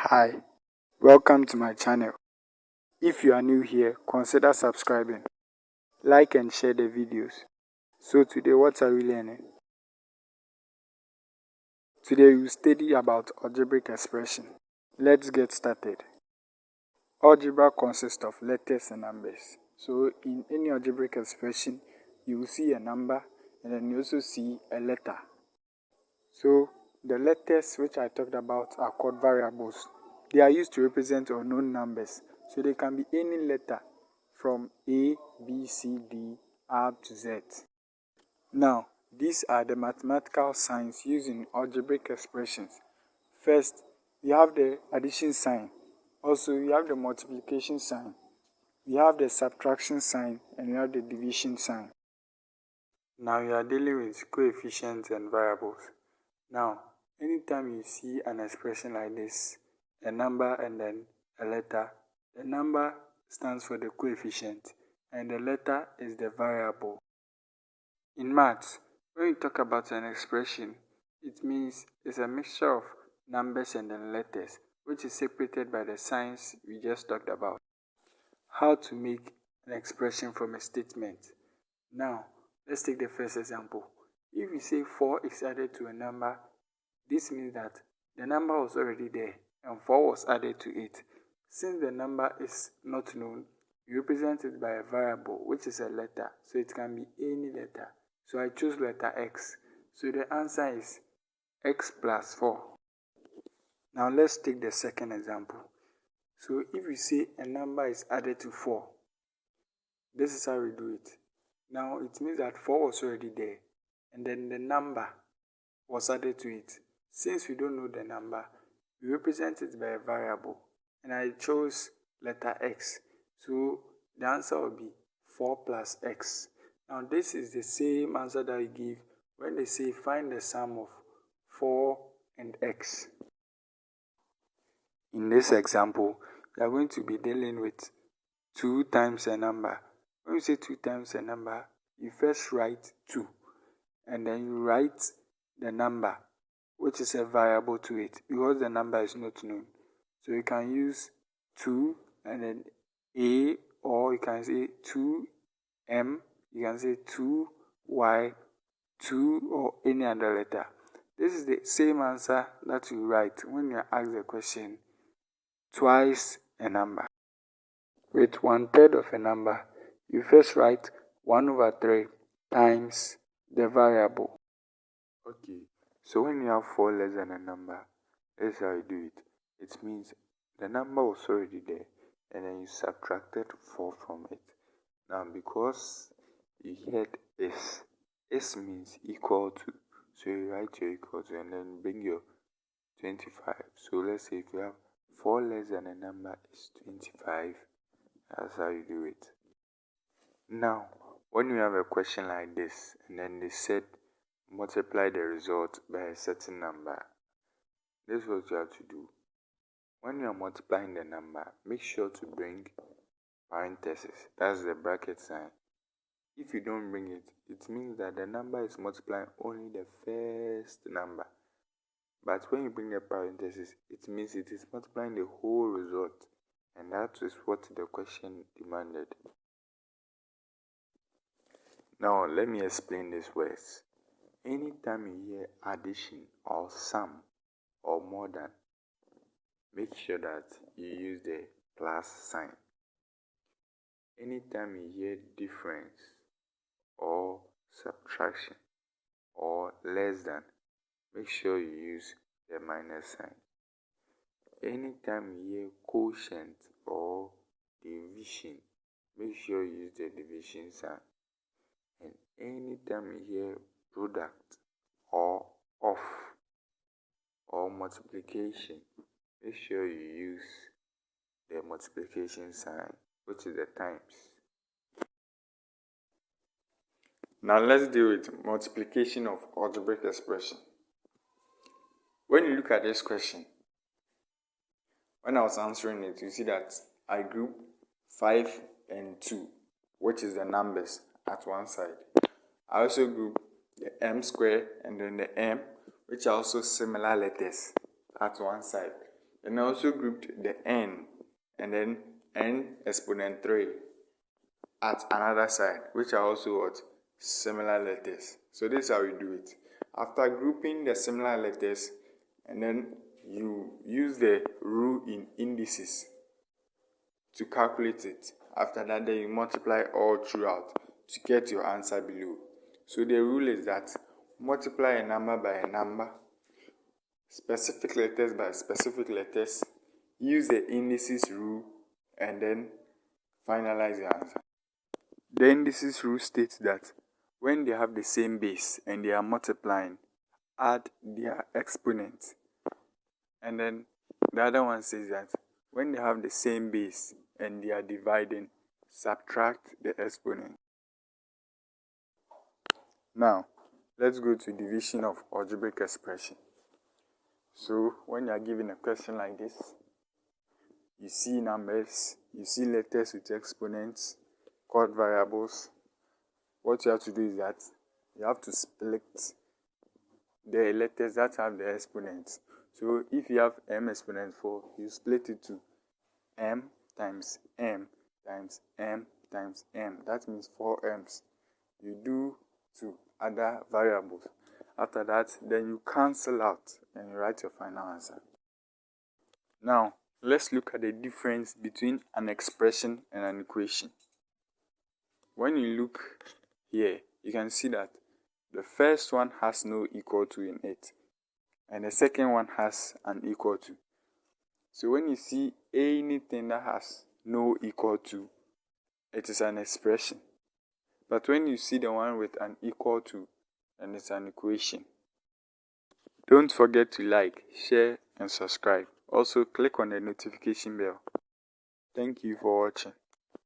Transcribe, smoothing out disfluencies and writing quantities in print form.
Hi, welcome to my channel. If you are new here, consider subscribing, like and share the videos. So today what are we learning? Today we will study about algebraic expression. Let's get started. Algebra consists of letters and numbers. So in any algebraic expression, you will see a number and then you also see a letter. So the letters which I talked about are called variables. They are used to represent unknown numbers. So they can be any letter from A, B, C, D, R to Z. Now, these are the mathematical signs used in algebraic expressions. First, you have the addition sign. Also, you have the multiplication sign. You have the subtraction sign and you have the division sign. Now you are dealing with coefficients and variables. Now, anytime you see an expression like this, a number and then a letter, the number stands for the coefficient and the letter is the variable. In maths, when you talk about an expression, it means it's a mixture of numbers and then letters, which is separated by the signs we just talked about. How to make an expression from a statement. Now, let's take the first example. If we say 4 is added to a number, this means that the number was already there and 4 was added to it. Since the number is not known, we represent it by a variable, which is a letter. So it can be any letter. So I choose letter X. So the answer is X plus 4. Now let's take the second example. So if we say a number is added to 4, this is how we do it. Now it means that 4 was already there and then the number was added to it. Since we don't know the number, we represent it by a variable and I chose letter X. So the answer will be 4 plus X. Now this is the same answer that we give when they say find the sum of 4 and X. In this example, we are going to be dealing with 2 times a number. When you say 2 times a number, you first write 2 and then you write the number, which is a variable to it because the number is not known. So you can use 2 and then A, or you can say 2M, you can say 2Y, 2 or any other letter. This is the same answer that you write when you are asked the question twice a number. With 1/3 of a number, you first write 1/3 times the variable. Okay, so when you have 4 less than a number, this is how you do it. It means the number was already there and then you subtracted 4 from it. Now because you had S means equal to, so you write your equal to and then bring your 25. So let's say if you have 4 less than a number is 25, that's how you do it. Now, when you have a question like this and then they said multiply the result by a certain number, this is what you have to do. When you are multiplying the number, make sure to bring parentheses, that's the bracket sign. If you don't bring it, it means that the number is multiplying only the first number. But when you bring a parenthesis, it means it is multiplying the whole result, and that is what the question demanded. Now let me explain these words. Anytime you hear addition or sum or more than, make sure that you use the plus sign. Anytime you hear difference or subtraction or less than, make sure you use the minus sign. Anytime you hear quotient or division, make sure you use the division sign. And anytime you hear product or off or multiplication, make sure you use the multiplication sign, which is the times. Now let's deal with multiplication of algebraic expression. When you look at this question, when I was answering it, you see that I grouped 5 and 2, which is the numbers at one side. I also grouped the m square and then the m, which are also similar letters at one side. And I also grouped the n and then n exponent 3 at another side, which are also what? Similar letters. So this is how we do it. After grouping the similar letters, and then you use the rule in indices to calculate it. After that, then you multiply all throughout to get your answer below. So the rule is that multiply a number by a number, specific letters by specific letters, use the indices rule, and then finalize the answer. The indices rule states that when they have the same base and they are multiplying, add their exponent. And then the other one says that when they have the same base and they are dividing, subtract the exponent. Now, let's go to division of algebraic expression. So, when you are given a question like this, you see numbers, you see letters with exponents, called variables. What you have to do is that you have to split the letters that have the exponents. So, if you have m exponent 4, you split it to m times m times m times m. That means 4 m's. You do to other variables. After that, then you cancel out and you write your final answer. Now, let's look at the difference between an expression and an equation. When you look here, you can see that the first one has no equal to in it, and the second one has an equal to. So when you see anything that has no equal to, it is an expression. But when you see the one with an equal to, then it's an equation. Don't forget to like, share, and subscribe. Also, click on the notification bell. Thank you for watching.